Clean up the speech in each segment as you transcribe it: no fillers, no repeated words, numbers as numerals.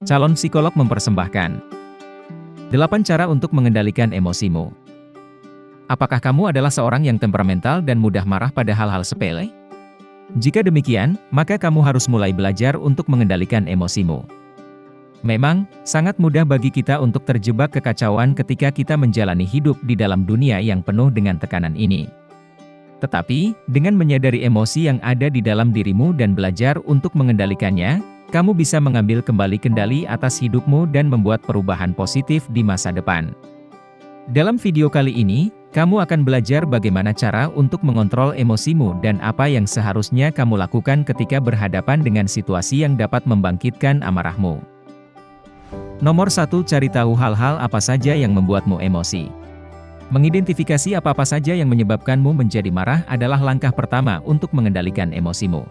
Calon psikolog mempersembahkan 8 cara untuk mengendalikan emosimu. Apakah kamu adalah seorang yang temperamental dan mudah marah pada hal-hal sepele? Jika demikian, maka kamu harus mulai belajar untuk mengendalikan emosimu. Memang, sangat mudah bagi kita untuk terjebak kekacauan ketika kita menjalani hidup di dalam dunia yang penuh dengan tekanan ini. Tetapi, dengan menyadari emosi yang ada di dalam dirimu dan belajar untuk mengendalikannya, kamu bisa mengambil kembali kendali atas hidupmu dan membuat perubahan positif di masa depan. Dalam video kali ini, kamu akan belajar bagaimana cara untuk mengontrol emosimu dan apa yang seharusnya kamu lakukan ketika berhadapan dengan situasi yang dapat membangkitkan amarahmu. Nomor 1, cari tahu hal-hal apa saja yang membuatmu emosi. Mengidentifikasi apa-apa saja yang menyebabkanmu menjadi marah adalah langkah pertama untuk mengendalikan emosimu.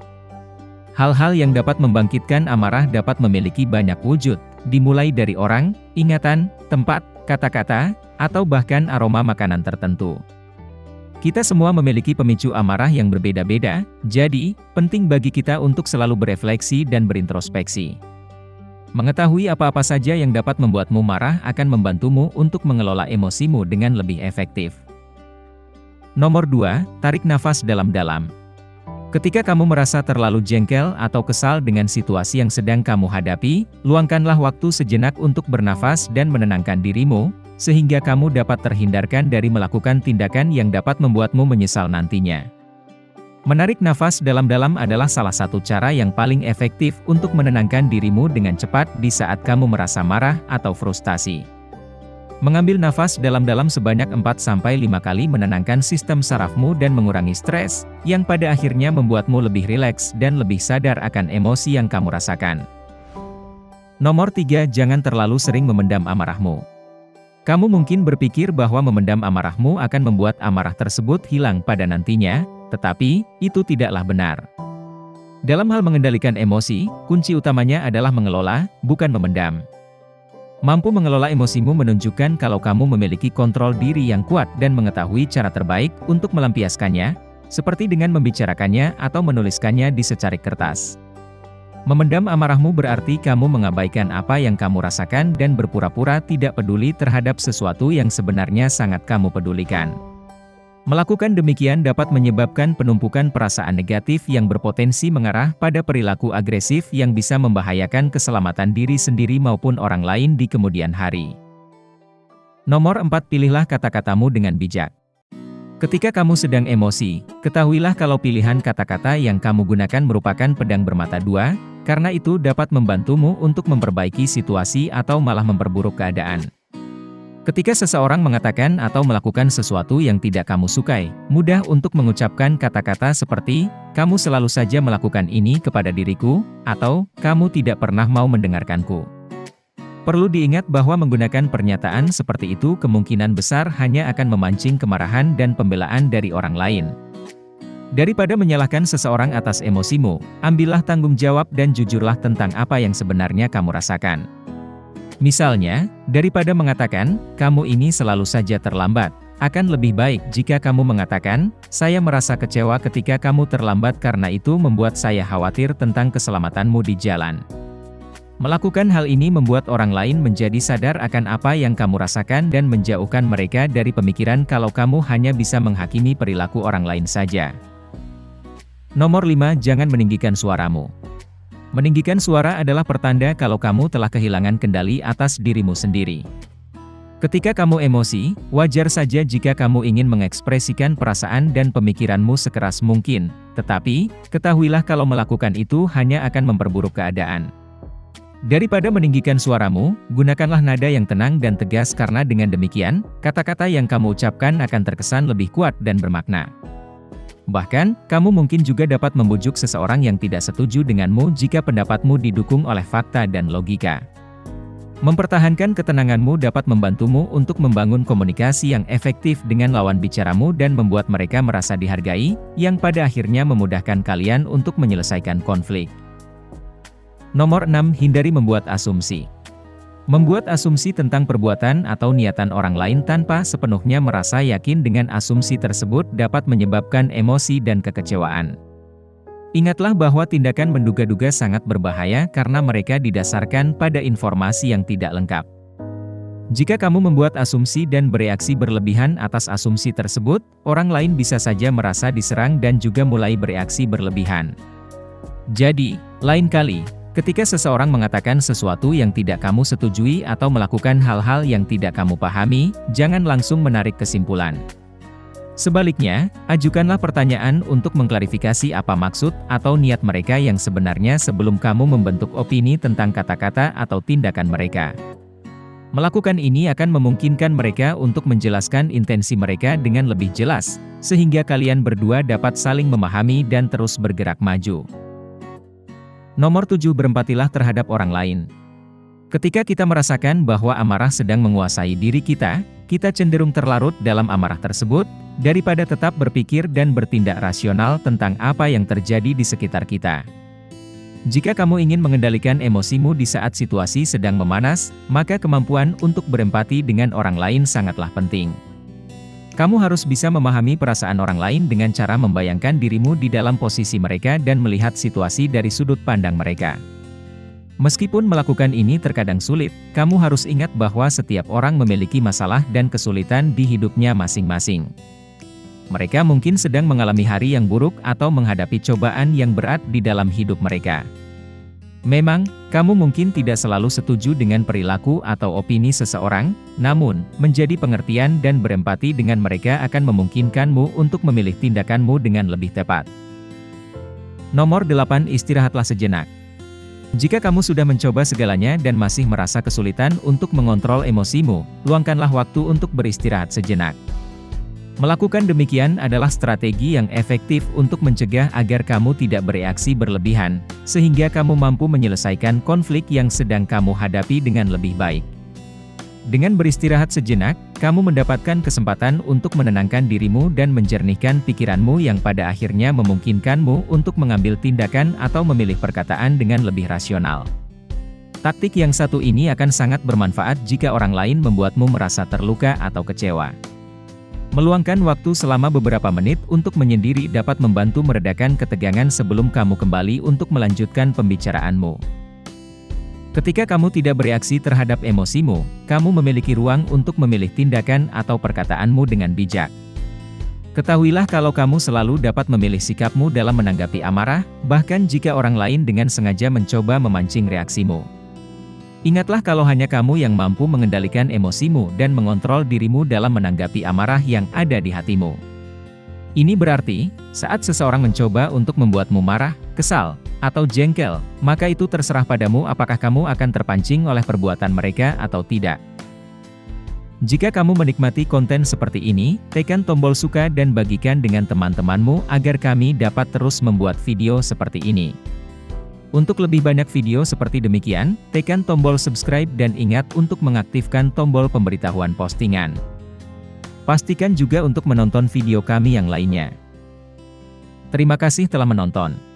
Hal-hal yang dapat membangkitkan amarah dapat memiliki banyak wujud, dimulai dari orang, ingatan, tempat, kata-kata, atau bahkan aroma makanan tertentu. Kita semua memiliki pemicu amarah yang berbeda-beda, jadi, penting bagi kita untuk selalu berefleksi dan berintrospeksi. Mengetahui apa-apa saja yang dapat membuatmu marah akan membantumu untuk mengelola emosimu dengan lebih efektif. Nomor 2, tarik nafas dalam-dalam. Ketika kamu merasa terlalu jengkel atau kesal dengan situasi yang sedang kamu hadapi, luangkanlah waktu sejenak untuk bernafas dan menenangkan dirimu, sehingga kamu dapat terhindarkan dari melakukan tindakan yang dapat membuatmu menyesal nantinya. Menarik nafas dalam-dalam adalah salah satu cara yang paling efektif untuk menenangkan dirimu dengan cepat di saat kamu merasa marah atau frustasi. Mengambil nafas dalam-dalam sebanyak 4-5 kali menenangkan sistem sarafmu dan mengurangi stres, yang pada akhirnya membuatmu lebih rileks dan lebih sadar akan emosi yang kamu rasakan. Nomor 3, jangan terlalu sering memendam amarahmu. Kamu mungkin berpikir bahwa memendam amarahmu akan membuat amarah tersebut hilang pada nantinya, tetapi itu tidaklah benar. Dalam hal mengendalikan emosi, kunci utamanya adalah mengelola, bukan memendam. Mampu mengelola emosimu menunjukkan kalau kamu memiliki kontrol diri yang kuat dan mengetahui cara terbaik untuk melampiaskannya, seperti dengan membicarakannya atau menuliskannya di secarik kertas. Memendam amarahmu berarti kamu mengabaikan apa yang kamu rasakan dan berpura-pura tidak peduli terhadap sesuatu yang sebenarnya sangat kamu pedulikan. Melakukan demikian dapat menyebabkan penumpukan perasaan negatif yang berpotensi mengarah pada perilaku agresif yang bisa membahayakan keselamatan diri sendiri maupun orang lain di kemudian hari. Nomor 4, pilihlah kata-katamu dengan bijak. Ketika kamu sedang emosi, ketahuilah kalau pilihan kata-kata yang kamu gunakan merupakan pedang bermata dua, karena itu dapat membantumu untuk memperbaiki situasi atau malah memperburuk keadaan. Ketika seseorang mengatakan atau melakukan sesuatu yang tidak kamu sukai, mudah untuk mengucapkan kata-kata seperti, "Kamu selalu saja melakukan ini kepada diriku," atau "Kamu tidak pernah mau mendengarkanku." Perlu diingat bahwa menggunakan pernyataan seperti itu kemungkinan besar hanya akan memancing kemarahan dan pembelaan dari orang lain. Daripada menyalahkan seseorang atas emosimu, ambillah tanggung jawab dan jujurlah tentang apa yang sebenarnya kamu rasakan. Misalnya, daripada mengatakan, "Kamu ini selalu saja terlambat," akan lebih baik jika kamu mengatakan, "Saya merasa kecewa ketika kamu terlambat karena itu membuat saya khawatir tentang keselamatanmu di jalan." Melakukan hal ini membuat orang lain menjadi sadar akan apa yang kamu rasakan dan menjauhkan mereka dari pemikiran kalau kamu hanya bisa menghakimi perilaku orang lain saja. Nomor 5, jangan meninggikan suaramu. Meninggikan suara adalah pertanda kalau kamu telah kehilangan kendali atas dirimu sendiri. Ketika kamu emosi, wajar saja jika kamu ingin mengekspresikan perasaan dan pemikiranmu sekeras mungkin, tetapi, ketahuilah kalau melakukan itu hanya akan memperburuk keadaan. Daripada meninggikan suaramu, gunakanlah nada yang tenang dan tegas karena dengan demikian, kata-kata yang kamu ucapkan akan terkesan lebih kuat dan bermakna. Bahkan, kamu mungkin juga dapat membujuk seseorang yang tidak setuju denganmu jika pendapatmu didukung oleh fakta dan logika. Mempertahankan ketenanganmu dapat membantumu untuk membangun komunikasi yang efektif dengan lawan bicaramu dan membuat mereka merasa dihargai, yang pada akhirnya memudahkan kalian untuk menyelesaikan konflik. Nomor 6, hindari membuat asumsi. Membuat asumsi tentang perbuatan atau niatan orang lain tanpa sepenuhnya merasa yakin dengan asumsi tersebut dapat menyebabkan emosi dan kekecewaan. Ingatlah bahwa tindakan menduga-duga sangat berbahaya karena mereka didasarkan pada informasi yang tidak lengkap. Jika kamu membuat asumsi dan bereaksi berlebihan atas asumsi tersebut, orang lain bisa saja merasa diserang dan juga mulai bereaksi berlebihan. Jadi, lain kali, ketika seseorang mengatakan sesuatu yang tidak kamu setujui atau melakukan hal-hal yang tidak kamu pahami, jangan langsung menarik kesimpulan. Sebaliknya, ajukanlah pertanyaan untuk mengklarifikasi apa maksud atau niat mereka yang sebenarnya sebelum kamu membentuk opini tentang kata-kata atau tindakan mereka. Melakukan ini akan memungkinkan mereka untuk menjelaskan intensi mereka dengan lebih jelas, sehingga kalian berdua dapat saling memahami dan terus bergerak maju. Nomor 7. Berempatilah terhadap orang lain. Ketika kita merasakan bahwa amarah sedang menguasai diri kita cenderung terlarut dalam amarah tersebut, daripada tetap berpikir dan bertindak rasional tentang apa yang terjadi di sekitar kita. Jika kamu ingin mengendalikan emosimu di saat situasi sedang memanas, maka kemampuan untuk berempati dengan orang lain sangatlah penting. Kamu harus bisa memahami perasaan orang lain dengan cara membayangkan dirimu di dalam posisi mereka dan melihat situasi dari sudut pandang mereka. Meskipun melakukan ini terkadang sulit, kamu harus ingat bahwa setiap orang memiliki masalah dan kesulitan di hidupnya masing-masing. Mereka mungkin sedang mengalami hari yang buruk atau menghadapi cobaan yang berat di dalam hidup mereka. Memang, kamu mungkin tidak selalu setuju dengan perilaku atau opini seseorang, namun, menjadi pengertian dan berempati dengan mereka akan memungkinkanmu untuk memilih tindakanmu dengan lebih tepat. Nomor 8. Istirahatlah sejenak. Jika kamu sudah mencoba segalanya dan masih merasa kesulitan untuk mengontrol emosimu, luangkanlah waktu untuk beristirahat sejenak. Melakukan demikian adalah strategi yang efektif untuk mencegah agar kamu tidak bereaksi berlebihan, sehingga kamu mampu menyelesaikan konflik yang sedang kamu hadapi dengan lebih baik. Dengan beristirahat sejenak, kamu mendapatkan kesempatan untuk menenangkan dirimu dan menjernihkan pikiranmu yang pada akhirnya memungkinkanmu untuk mengambil tindakan atau memilih perkataan dengan lebih rasional. Taktik yang satu ini akan sangat bermanfaat jika orang lain membuatmu merasa terluka atau kecewa. Meluangkan waktu selama beberapa menit untuk menyendiri dapat membantu meredakan ketegangan sebelum kamu kembali untuk melanjutkan pembicaraanmu. Ketika kamu tidak bereaksi terhadap emosimu, kamu memiliki ruang untuk memilih tindakan atau perkataanmu dengan bijak. Ketahuilah kalau kamu selalu dapat memilih sikapmu dalam menanggapi amarah, bahkan jika orang lain dengan sengaja mencoba memancing reaksimu. Ingatlah kalau hanya kamu yang mampu mengendalikan emosimu dan mengontrol dirimu dalam menanggapi amarah yang ada di hatimu. Ini berarti, saat seseorang mencoba untuk membuatmu marah, kesal, atau jengkel, maka itu terserah padamu apakah kamu akan terpancing oleh perbuatan mereka atau tidak. Jika kamu menikmati konten seperti ini, tekan tombol suka dan bagikan dengan teman-temanmu agar kami dapat terus membuat video seperti ini. Untuk lebih banyak video seperti demikian, tekan tombol subscribe dan ingat untuk mengaktifkan tombol pemberitahuan postingan. Pastikan juga untuk menonton video kami yang lainnya. Terima kasih telah menonton.